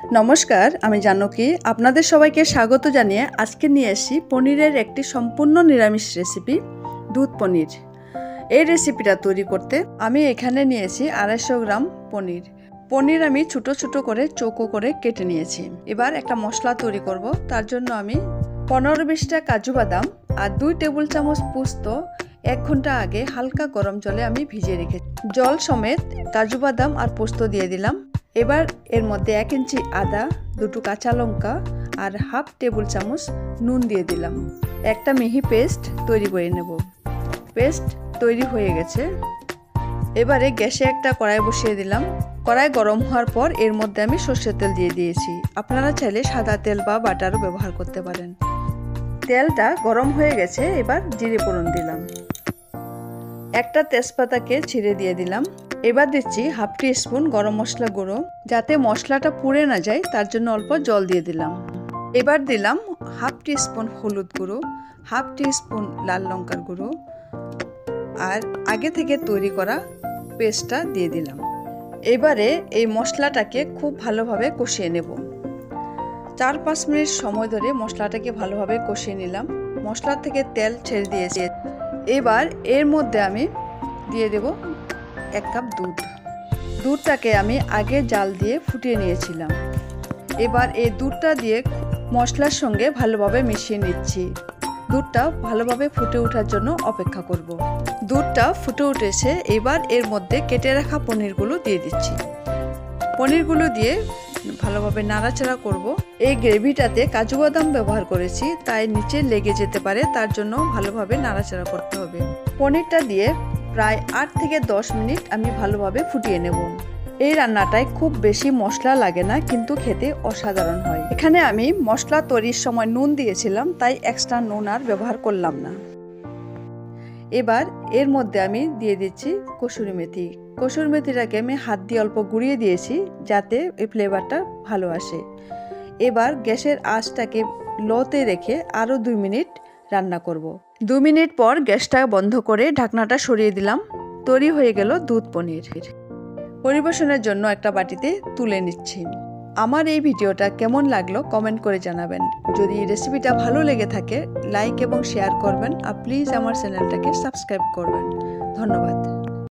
নমস্কার, আমি জানকী আপনাদের সবাইকে স্বাগত জানিয়ে আজকে নিয়ে আসি পনিরের একটি সম্পূর্ণ নিরামিষ রেসিপি, দুধ পনির। এই রেসিপিটা তৈরি করতে আমি এখানে নিয়েছি 250 গ্রাম পনির আমি ছোট ছোট করে চৌকো করে কেটে নিয়েছি। এবার একটা মশলা তৈরি করব। তার জন্য আমি 15-20টা কাজু বাদাম আর 2 টেবিল চামচ পোস্ত 1 ঘন্টা আগে হালকা গরম জলে আমি ভিজিয়ে রেখেছি। জল সমেত কাজু বাদাম আর পোস্ত দিয়ে দিলাম। এবার এর মধ্যে 1 ইঞ্চি আদা, 2টো কাঁচা লঙ্কা আর হাফ টেবিল চামচ নুন দিয়ে দিলাম। একটা মিহি পেস্ট তৈরি করে নেব। পেস্ট তৈরি হয়ে গেছে। এবারে গ্যাসে একটা কড়াই বসিয়ে দিলাম। কড়াই গরম হওয়ার পর এর মধ্যে আমি সরষের তেল দিয়ে দিয়েছি। আপনারা চাইলে সাদা তেল বা বাটারও ব্যবহার করতে পারেন। তেলটা গরম হয়ে গেছে। এবার জিরে ফোড়ন দিলাম। একটা তেজপাতাকে ছিঁড়ে দিয়ে দিলাম। এবার দিচ্ছি হাফ টিস্পুন গরম মশলা গুঁড়ো। যাতে মশলাটা পুড়ে না যায় তার জন্য অল্প জল দিয়ে দিলাম। এবার দিলাম হাফ টিস্পুন হলুদ গুঁড়ো, হাফ টিস্পুন লাল লঙ্কার গুঁড়ো আর আগে থেকে তৈরি করা পেস্টটা দিয়ে দিলাম। এবারে এই মশলাটাকে খুব ভালোভাবে কষিয়ে নেব। 4-5 মিনিট সময় ধরে মশলাটাকে ভালোভাবে কষিয়ে নিলাম। মশলা থেকে তেল ছেড়ে দিয়েছে। এবার এর মধ্যে আমি দিয়ে দেব 1 কাপ দুধ। দুধটাকে আমি আগে জাল দিয়ে ফুটিয়ে নিয়েছিলাম। এবার এই দুধটা দিয়ে মশলার সঙ্গে ভালোভাবে মিশিয়ে নিচ্ছি। দুধটা ভালোভাবে ফুটে ওঠার জন্য অপেক্ষা করব। দুধটা ফুটে উঠেছে। এবার এর মধ্যে কেটে রাখা পনিরগুলো দিয়ে দিচ্ছি। পনিরগুলো দিয়ে ভালোভাবে নাড়াচাড়া করব। এই গ্রেভিটাতে কাজু বাদাম ব্যবহার করেছি, তাই নিচে লেগে যেতে পারে, তার জন্য ভালোভাবে নাড়াচাড়া করতে হবে। পনিরটা দিয়ে প্রায় 8 থেকে 10 মিনিট আমি ভালোভাবে ফুটিয়ে নেব। এই রান্নাটায় খুব বেশি মশলা লাগে না, কিন্তু খেতে অসাধারণ হয়। এখানে আমি মশলা তৈরির সময় নুন দিয়েছিলাম, তাই এক্সট্রা নুন আর ব্যবহার করলাম না। এবার এর মধ্যে আমি দিয়ে দিচ্ছি কসুরি মেথি। কসুরি মেথিটাকে আমি হাত দিয়ে অল্প গুঁড়িয়ে দিয়েছি যাতে এই ফ্লেভারটা ভালো আসে। এবার গ্যাসের আঁচটাকে লোতে রেখে আরও 2 মিনিট রান্না করব। 2 মিনিট পর গ্যাসটা বন্ধ করে ঢাকনাটা সরিয়ে দিলাম। তৈরি হয়ে গেল দুধ পনির। পরিবেশনের জন্য একটা বাটিতে তুলে নিচ্ছি। আমার এই ভিডিওটা কেমন লাগলো কমেন্ট করে জানাবেন। যদি রেসিপিটা ভালো লেগে থাকে লাইক এবং শেয়ার করবেন আর প্লিজ আমার চ্যানেলটাকে সাবস্ক্রাইব করবেন। ধন্যবাদ।